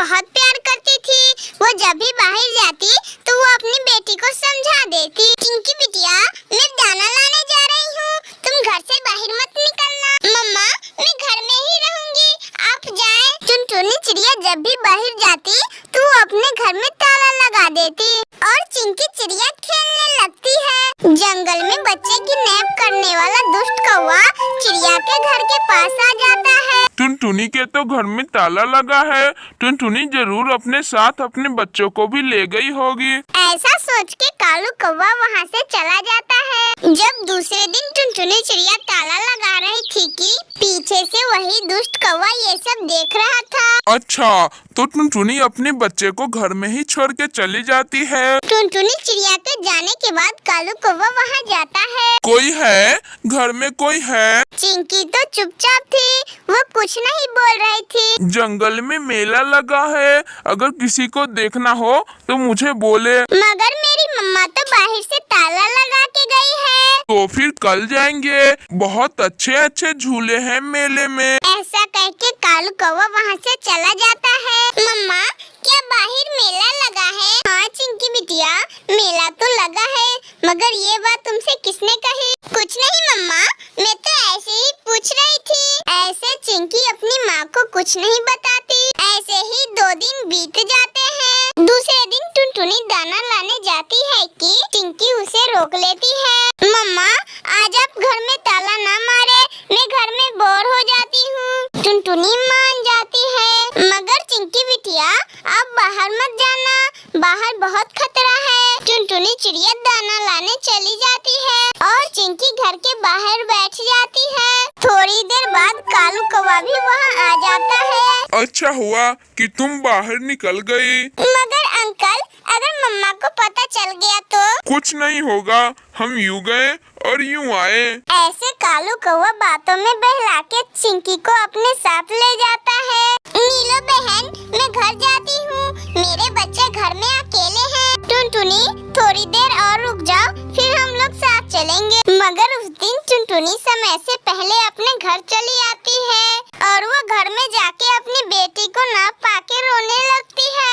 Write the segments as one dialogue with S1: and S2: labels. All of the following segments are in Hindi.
S1: बहुत प्यार करती थी। वो जब भी बाहर जाती तो वो अपनी बेटी को समझा देती, चिंकी बिटिया मैं दाना लाने जा रही हूँ, तुम घर से बाहर मत निकलना। मम्मा मैं घर में ही रहूंगी, आप जाएं। टुनटुनी चिड़िया जब भी बाहर जाती तो वो अपने घर में ताला लगा देती और चिंकी चिड़िया खेलने लगती है। जंगल में बच्चे किडनैप करने वाला दुष्ट कौवा चिड़िया के घर के पास आ जाता है।
S2: टुनटुनी के तो घर में ताला लगा है, टुनटुनी जरूर अपने साथ अपने बच्चों को भी ले गई होगी।
S1: ऐसा सोच के कालू कौवा वहाँ से चला जाता है। जब दूसरे दिन टुनटुनी चिड़िया ताला लगा रही थी कि पीछे से वही दुष्ट कौवा ये सब देख रहा था।
S2: अच्छा, तो टुनटुनी अपने बच्चे को घर में ही छोड़ के चली जाती है।
S1: टुनटुनी चिड़िया के जाने के बाद कालू कौवा वहाँ जाता है।
S2: कोई है? घर में कोई है?
S1: चिंकी तो चुपचाप थी, वो कुछ नहीं बोल रही थी।
S2: जंगल में मेला लगा है, अगर किसी को देखना हो तो मुझे बोले।
S1: मगर मेरी मम्मा तो बाहर से ताला लगा के गई है।
S2: तो फिर कल जाएंगे, बहुत अच्छे अच्छे झूले हैं मेले में।
S1: ऐसा कह के कालू कौवा वहाँ से चला जाता है। मम्मा क्या बाहर मेला लगा है? हाँ चिंकी बिटिया मेला तो लगा है, मगर ये बात तुमसे किसने कही? कुछ नहीं मम्मा, मैं तो ऐसे ही पूछ रही थी। ऐसे चिंकी अपनी माँ को कुछ नहीं बताती। ऐसे ही 2 दिन बीत जाते हैं। दूसरे दिन टुनटुनी दाना लाने जाती है कि चिंकी उसे रोक लेती है। मम्मा आज आप घर में ताला ना मारे, मैं घर में बोर हो जाती हूँ। टुनटुनी मान जाती है, मगर चिंकी बिटिया आप बाहर मत जाना, बाहर बहुत खतरा है। टुनटुनी चिड़िया दाना लाने चली जाती है और चिंकी घर के बाहर बैठ जाती है। थोड़ी देर बाद कालू कौवा भी वहाँ आ जाता है।
S2: अच्छा हुआ कि तुम बाहर निकल गई।
S1: मगर अंकल अगर मम्मा को पता चल गया तो?
S2: कुछ नहीं होगा, हम यूँ गए और यूँ आए।
S1: ऐसे कालू कौवा बातों में बहला के चिंकी को अपने साथ ले जाता है। नीलो बहन मैं घर जाती हूँ, मेरे बच्चे घर में अकेले हैं। टुनटुनी थोड़ी देर और रुक जाओ, फिर हम लोग साथ चलेंगे। मगर उस दिन टुनटुनी समय से पहले अपने घर चली आती है और वो घर में जाके अपनी बेटी को ना पाके रोने लगती है।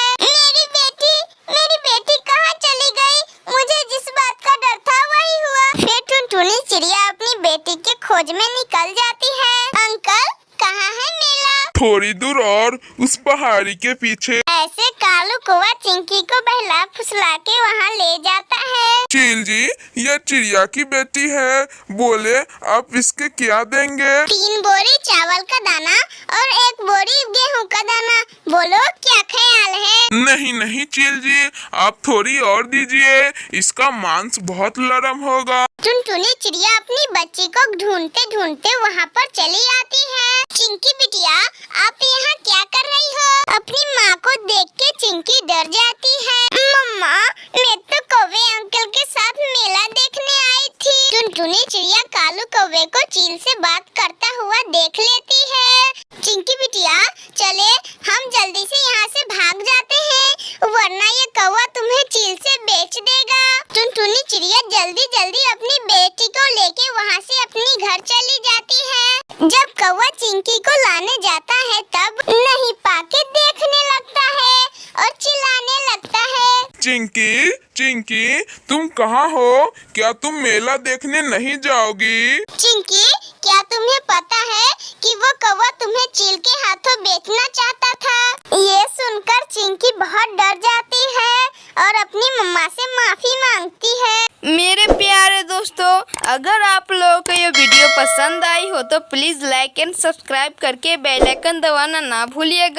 S1: मेरी बेटी कहाँ चली गई? मुझे जिस बात का डर था वही हुआ। फिर टुनटुनी चिड़िया अपनी बेटी के खोज में निकल जाती है। अंकल कहाँ है मेला?
S2: थोड़ी दूर और उस पहाड़ी के पीछे।
S1: ऐसे कालू कौवा चिंकी को बहला फुसला के वहाँ ले जाता है।
S2: चील जी यह चिड़िया की बेटी है, बोले आप इसके क्या देंगे?
S1: 3 बोरी चावल का दाना और 1 बोरी गेहूं का दाना, बोलो क्या ख्याल है?
S2: नहीं नहीं चील जी, आप थोड़ी और दीजिए, इसका मांस बहुत नरम होगा।
S1: टुनटुनी चिड़िया अपनी बच्ची को ढूंढते ढूंढते वहाँ पर चली आती है। चिंकी बिटिया आप यहाँ क्या कर रही हो? अपनी माँ को देख के चिंकी डर जाती है। मम्मा मैं तो कौवे अंकल के साथ मेला देखने आई थी। टुनटुनी चिड़िया कालू कौवे को चील से बात करता हुआ देख लेती है। चिंकी बिटिया चले हम जल्दी से यहाँ से भाग जाते हैं, वरना ये कौवा तुम्हें चील से बेच देगा। टुनटुनी चिड़िया जल्दी जल्दी अपनी बेटी को लेके वहाँ से अपनी घर चली जाती है। जब कौवा चिंकी को लाने जाता है तब नहीं पाके देखने लगता है और चिल्लाने लगता है।
S2: चिंकी चिंकी तुम कहाँ हो? क्या तुम मेला देखने नहीं जाओगी?
S1: चिंकी क्या तुम्हें पता है कि वो कौवा तुम्हें चील के हाथों बेचना चाहता था? ये सुनकर चिंकी बहुत डर जाती है और अपनी मम्मा से माफी मांगती है।
S3: मेरे प्यारे दोस्तों, अगर आप लोगों को ये वीडियो पसंद आई हो तो प्लीज़ लाइक एंड सब्सक्राइब करके बेल आइकन दबाना ना भूलिएगा।